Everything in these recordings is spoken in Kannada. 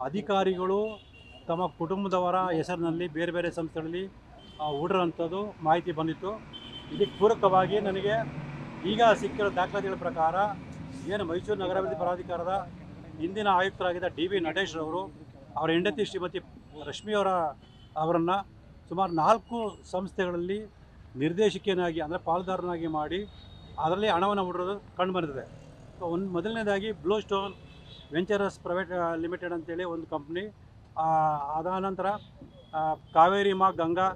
ಅಧಿಕಾರಿಗಳು ತಮ್ಮ ಕುಟುಂಬದವರ ಹೆಸರಿನಲ್ಲಿ ಬೇರೆ ಬೇರೆ ಸಂಸ್ಥೆಗಳಲ್ಲಿ ಹೂಡಿರೋಂಥದ್ದು ಮಾಹಿತಿ ಬಂದಿತ್ತು. ಇದಕ್ಕೆ ಪೂರಕವಾಗಿ ನನಗೆ ಈಗ ಸಿಕ್ಕಿರೋ ದಾಖಲಾತಿಗಳ ಪ್ರಕಾರ ಏನು ಮೈಸೂರು ನಗರಾಭಿವೃದ್ಧಿ ಪ್ರಾಧಿಕಾರದ ಹಿಂದಿನ ಆಯುಕ್ತರಾಗಿದ್ದ ಡಿ.ವಿ. ನಟೇಶ್ ಅವರು ಅವರ ಹೆಂಡತಿ ಶ್ರೀಮತಿ ರಶ್ಮಿ ಅವರನ್ನು ಸುಮಾರು 4 ಸಂಸ್ಥೆಗಳಲ್ಲಿ ನಿರ್ದೇಶಕಿಯನ್ನಾಗಿ ಅಂದರೆ ಪಾಲುದಾರನಾಗಿ ಮಾಡಿ ಅದರಲ್ಲಿ ಹಣವನ್ನು ಹೂಡಿರೋದು ಕಂಡು ಬಂದಿದೆ. ಮೊದಲನೇದಾಗಿ ಬ್ಲೂ ಸ್ಟೋನ್ ವೆಂಚರಸ್ ಪ್ರೈವೇಟ್ ಲಿಮಿಟೆಡ್ ಅಂತೇಳಿ ಒಂದು ಕಂಪ್ನಿ, ಅದಾನಂತರ ಕಾವೇರಿ ಮಾ ಗಂಗಾ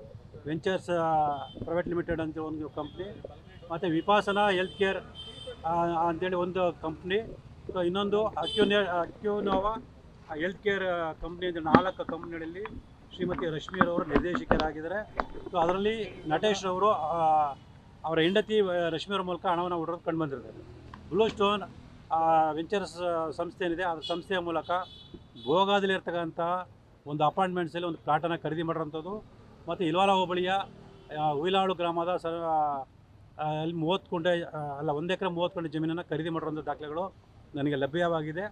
ವೆಂಚರ್ಸ್ ಪ್ರೈವೇಟ್ ಲಿಮಿಟೆಡ್ ಅಂತ ಒಂದು ಕಂಪ್ನಿ, ಮತ್ತು ವಿಪಾಸನಾ ಹೆಲ್ತ್ ಕೇರ್ ಅಂತೇಳಿ ಒಂದು ಕಂಪ್ನಿ, ಸೊ ಇನ್ನೊಂದು ಅಕ್ಯುನೋವಾ ಹೆಲ್ತ್ ಕೇರ್ ಕಂಪ್ನಿ ಅಂತ 4 ಕಂಪ್ನಿಗಳಲ್ಲಿ ಶ್ರೀಮತಿ ರಶ್ಮಿಯರವರು ನಿರ್ದೇಶಕರಾಗಿದ್ದಾರೆ. ಸೊ ಅದರಲ್ಲಿ ನಟೇಶ್ ಅವರು ಅವರ ಹೆಂಡತಿ ರಶ್ಮಿಯವರ ಮೂಲಕ ಹಣವನ್ನು ಹೂಡೋದು ಕಂಡು ಬಂದಿರ್ತಾರೆ. ಬ್ಲೂ ಸ್ಟೋನ್ ವೆಂಚರ್ಸ್ ಸಂಸ್ಥೆ ಏನಿದೆ ಆ ಸಂಸ್ಥೆಯ ಮೂಲಕ ಭೋಗಾದಲ್ಲಿರ್ತಕ್ಕಂಥ ಒಂದು ಅಪಾರ್ಟ್ಮೆಂಟ್ಸಲ್ಲಿ ಒಂದು ಪ್ಲಾಟನ್ನು ಖರೀದಿ ಮಾಡಿರೋಂಥದ್ದು, ಮತ್ತು ಇಲ್ವಾಲ ಹೋಬಳಿಯ ಉಯಿಲಾಳು ಗ್ರಾಮದ ಅಲ್ಲಿ 30 ಗುಂಟೆ ಅಲ್ಲ 1 ಎಕರೆ 30 ಗುಂಟೆ ಜಮೀನನ್ನು ಖರೀದಿ ಮಾಡಿರೋಂಥ ದಾಖಲೆಗಳು ನನಗೆ ಲಭ್ಯವಾಗಿದೆ.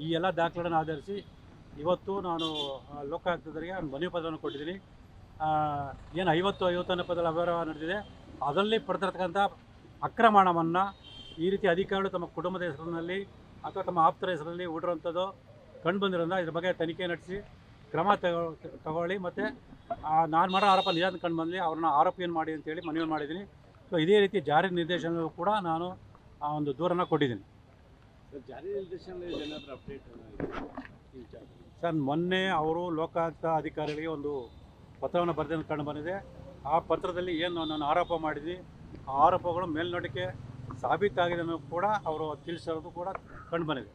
ಈ ಎಲ್ಲ ದಾಖಲೆಗಳನ್ನು ಆಧರಿಸಿ ಇವತ್ತು ನಾನು ಲೋಕಾಯುಕ್ತರಿಗೆ ಮನವಿ ಪತ್ರವನ್ನು ಕೊಟ್ಟಿದ್ದೀನಿ. ಏನು 50 ಪದಗಳ ಅವ್ಯವಹಾರ ನಡೆದಿದೆ, ಅದರಲ್ಲಿ ಪಡೆದಿರ್ತಕ್ಕಂಥ ಅಕ್ರಮ ಹಣವನ್ನು ಈ ರೀತಿ ಅಧಿಕಾರಿಗಳು ತಮ್ಮ ಕುಟುಂಬದ ಹೆಸರಿನಲ್ಲಿ ಅಥವಾ ತಮ್ಮ ಆಪ್ತರ ಹೆಸರಲ್ಲಿ ಹೂಡಿರೋಂಥದ್ದು ಕಂಡು ಬಂದಿರೋದ್ರಿಂದ ಇದ್ರ ಬಗ್ಗೆ ತನಿಖೆ ನಡೆಸಿ ಕ್ರಮ ತಗೊಳ್ಳಿ, ಮತ್ತು ನಾನು ಮಾಡೋ ಆರೋಪ ನಿಜ ಕಂಡು ಬಂದಲ್ಲಿ ಅವ್ರನ್ನ ಆರೋಪಿಯನ್ನು ಮಾಡಿ ಅಂತೇಳಿ ಮನವಿ ಮಾಡಿದ್ದೀನಿ. ಸೊ ಇದೇ ರೀತಿ ಜಾರಿ ನಿರ್ದೇಶನಗಳು ಕೂಡ ನಾನು ಒಂದು ದೂರನ್ನು ಕೊಟ್ಟಿದ್ದೀನಿ. ಜಾರಿ ನಿರ್ದೇಶನ ಏನಾದರೂ ಅಪ್ಡೇಟ್ ಸರ್, ಮೊನ್ನೆ ಅವರು ಲೋಕಾಯುಕ್ತ ಅಧಿಕಾರಿಗಳಿಗೆ ಒಂದು ಪತ್ರವನ್ನು ಬರೆದ ಕಂಡು ಬಂದಿದೆ. ಆ ಪತ್ರದಲ್ಲಿ ಏನು ನಾನು ಆರೋಪ ಮಾಡಿದ್ವಿ, ಆ ಆರೋಪಗಳು ಮೇಲ್ನೋಟಕ್ಕೆ ಸಾಬೀತಾಗಿದೆ ಅನ್ನೋದು ಕೂಡ ಅವರು ತಿಳಿಸಿರೋದು ಕೂಡ ಕಂಡು ಬಂದಿದೆ.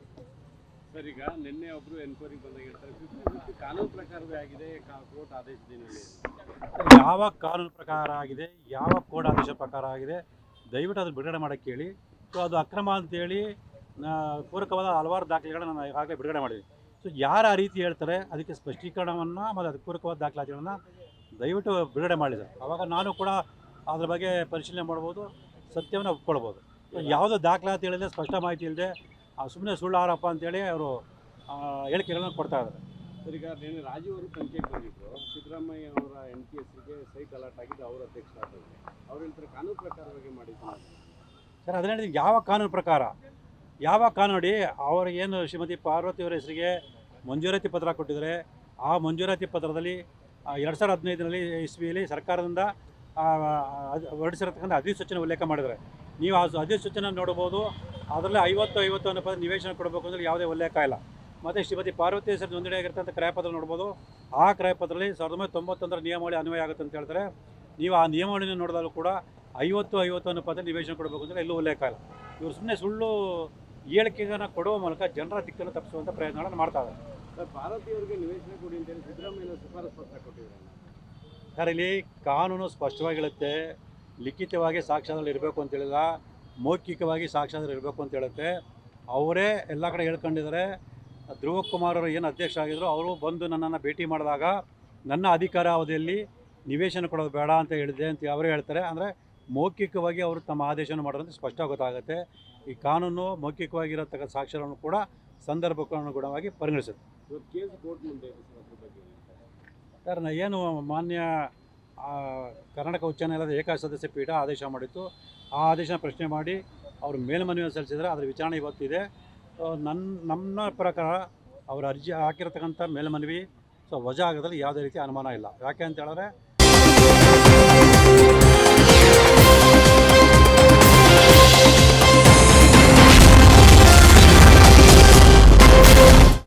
ಸರ್, ಈಗ ನಿನ್ನೆ ಒಬ್ಬರು ಎನ್ಕ್ವೈರಿಗೆ ಬಂದಾಗ ಹೇಳ್ತಾರೆ 50-50 ಕಾನೂನು ಪ್ರಕಾರವೇ ಆಗಿದೆ, ಕೋರ್ಟ್ ಆದೇಶದಲ್ಲಿ ಯಾವ ಕಾನೂನು ಪ್ರಕಾರ ಆಗಿದೆ, ಯಾವ ಕೋರ್ಟ್ ಆದೇಶ ಪ್ರಕಾರ ಆಗಿದೆ, ದಯವಿಟ್ಟು ಅದು ಬಿಡುಗಡೆ ಮಾಡೋಕ್ಕೆ ಹೇಳಿ. ಸೊ ಅದು ಅಕ್ರಮ ಅಂತೇಳಿ ಪೂರಕವಾದ ಹಲವಾರು ದಾಖಲೆಗಳನ್ನು ನಾನು ಈಗಾಗಲೇ ಬಿಡುಗಡೆ ಮಾಡಿದ್ದೀನಿ. ಸೊ ಯಾರು ಆ ರೀತಿ ಹೇಳ್ತಾರೆ ಅದಕ್ಕೆ ಸ್ಪಷ್ಟೀಕರಣವನ್ನು ಮತ್ತು ಅದಕ್ಕೆ ಪೂರಕವಾದ ದಾಖಲಾತಿಗಳನ್ನು ದಯವಿಟ್ಟು ಬಿಡುಗಡೆ ಮಾಡಿ ಸರ್. ಆವಾಗ ನಾನು ಕೂಡ ಅದ್ರ ಬಗ್ಗೆ ಪರಿಶೀಲನೆ ಮಾಡ್ಬೋದು, ಸತ್ಯವನ್ನು ಒಪ್ಕೊಳ್ಬೋದು. ಯಾವುದೋ ದಾಖಲಾತಿ ಹೇಳಿದ್ರೆ ಸ್ಪಷ್ಟ ಮಾಹಿತಿ ಇಲ್ಲದೆ ಸುಮ್ಮನೆ ಸುಳ್ಳು ಆರೋಪ ಅಂತೇಳಿ ಅವರು ಹೇಳಿಕೆಗಳನ್ನು ಕೊಡ್ತಾ ಇದ್ದಾರೆ. ಸರ್, ಈಗ ನಿನ್ನೆ ರಾಜೀವ್ ಅವರು ತನಿಖೆಗೆ ಬಂದಿದ್ದರು, ಸಿದ್ದರಾಮಯ್ಯ ಅವರ NPSಗೆ ಸೈಟ್ ಅಲರ್ಟ್ ಆಗಿದ್ದು ಅವರ ಅಧ್ಯಕ್ಷ ಆಗಿದ್ದಾರೆ. ಅವ್ರು ಹೇಳ್ತಾರೆ ಕಾನೂನು ಪ್ರಕಾರವಾಗಿ ಮಾಡಿದ್ದಾರೆ. ಸರ್, ಅದನ್ನ ಹೇಳಿದ್ರೆ ಯಾವ ಕಾನೂನು ಪ್ರಕಾರ, ಯಾವ ಕಾನೂನು ನೋಡಿ ಅವ್ರಿಗೇನು ಶ್ರೀಮತಿ ಪಾರ್ವತಿಯವರ ಹೆಸರಿಗೆ ಮಂಜೂರಾತಿ ಪತ್ರ ಕೊಟ್ಟಿದ್ದಾರೆ. ಆ ಮಂಜೂರಾತಿ ಪತ್ರದಲ್ಲಿ 2015 ಇಸ್ವಿಯಲ್ಲಿ ಸರ್ಕಾರದಿಂದ ಹೊರಡಿಸಿರತಕ್ಕಂಥ ಅಧಿಸೂಚನೆ ಉಲ್ಲೇಖ ಮಾಡಿದ್ದಾರೆ. ನೀವು ಆ ಅಧಿಸೂಚನೆ ನೋಡ್ಬೋದು. ಅದರಲ್ಲಿ 50 ಅನ್ನೋ ಪದ ನಿವೇಶನ ಕೊಡಬೇಕು ಅಂದರೆ ಯಾವುದೇ ಉಲ್ಲೇಖ ಇಲ್ಲ. ಮತ್ತು ಶ್ರೀಮತಿ ಪಾರ್ವತಿ ಹೆಸರು ನೋಂದಣಿಯಾಗಿರ್ತಕ್ಕಂಥ ಕ್ರಯಪತ್ರ ನೋಡ್ಬೋದು. ಆ ಕ್ರಯಪತ್ರದಲ್ಲಿ 1991 ನಿಯಮಾವಳಿ ಅನ್ವಯ ಆಗುತ್ತೆ ಅಂತ ಹೇಳ್ತಾರೆ. ನೀವು ಆ ನಿಯಮಾವಳಿನ ನೋಡಿದಾಗಲೂ ಕೂಡ 50 ಅನ್ನೋ ಪದ ನಿವೇಶನ ಕೊಡಬೇಕು ಅಂದರೆ ಎಲ್ಲೂ ಉಲ್ಲೇಖ ಇಲ್ಲ. ಇವರು ಸುಮ್ಮನೆ ಸುಳ್ಳು ಹೇಳಿಕೆಗಳನ್ನು ಕೊಡುವ ಮೂಲಕ ಜನರ ದಿಕ್ಕನ್ನು ತಪ್ಪಿಸುವಂಥ ಪ್ರಯತ್ನಗಳನ್ನು ಮಾಡ್ತಾ ಇದ್ದಾರೆ. ಸರ್, ಪಾರ್ವತಿಯವರಿಗೆ ನಿವೇಶನ ಕೊಡಿ ಅಂತೇಳಿ ಸಿದ್ದರಾಮಯ್ಯ ಶಿಫಾರಸು ಪತ್ರ ಕೊಟ್ಟಿದ್ದಾರೆ. ಸರ್, ಇಲ್ಲಿ ಕಾನೂನು ಸ್ಪಷ್ಟವಾಗಿ ಹೇಳುತ್ತೆ, ಲಿಖಿತವಾಗಿ ಸಾಕ್ಷ್ಯದಲ್ಲಿ ಇರಬೇಕು ಅಂತ ಹೇಳಿಲ್ಲ, ಮೌಖಿಕವಾಗಿ ಸಾಕ್ಷ್ಯದಲ್ಲಿ ಇರಬೇಕು ಅಂತ ಹೇಳುತ್ತೆ. ಅವರೇ ಎಲ್ಲ ಕಡೆ ಹೇಳ್ಕೊಂಡಿದ್ದಾರೆ. ಧ್ರುವ ಕುಮಾರ್ ಅವರು ಏನು ಅಧ್ಯಕ್ಷರಾಗಿದ್ದರು, ಅವರು ಬಂದು ನನ್ನನ್ನು ಭೇಟಿ ಮಾಡಿದಾಗ ನನ್ನ ಅಧಿಕಾರ ಅವಧಿಯಲ್ಲಿ ನಿವೇಶನ ಕೊಡೋದು ಬೇಡ ಅಂತ ಹೇಳಿದೆ ಅಂತ ಅವರೇ ಹೇಳ್ತಾರೆ. ಅಂದರೆ ಮೌಖಿಕವಾಗಿ ಅವರು ತಮ್ಮ ಆದೇಶವನ್ನು ಮಾಡೋದಂತ ಸ್ಪಷ್ಟ ಗೊತ್ತಾಗುತ್ತೆ. ಈ ಕಾನೂನು ಮೌಖಿಕವಾಗಿರತಕ್ಕ ಸಾಕ್ಷ್ಯಗಳನ್ನು ಕೂಡ ಸಂದರ್ಭಕ್ಕನುಗುಣವಾಗಿ ಪರಿಗಣಿಸುತ್ತೆ. ಕೇಸ್ ಕೋರ್ಟ್ ಮುಂದೆ ಸರ್, ಏನು ಮಾನ್ಯ ಕರ್ನಾಟಕ ಉಚ್ಚ ನ್ಯಾಯಾಲಯದ ಏಕಸದಸ್ಯ ಪೀಠ ಆದೇಶ ಮಾಡಿತ್ತು. ಆ ಆದೇಶನ ಪ್ರಶ್ನೆ ಮಾಡಿ ಅವರು ಮೇಲ್ಮನವಿಯನ್ನು ಸಲ್ಲಿಸಿದರೆ ಅದರ ವಿಚಾರಣೆ ಇವತ್ತಿದೆ. ನಮ್ಮ ಪ್ರಕಾರ ಅವರು ಅರ್ಜಿ ಹಾಕಿರತಕ್ಕಂಥ ಮೇಲ್ಮನವಿ ವಜಾ ಆಗೋದ್ರಲ್ಲಿ ಯಾವುದೇ ರೀತಿ ಅನುಮಾನ ಇಲ್ಲ. ಯಾಕೆ ಅಂತ ಹೇಳಿದ್ರೆ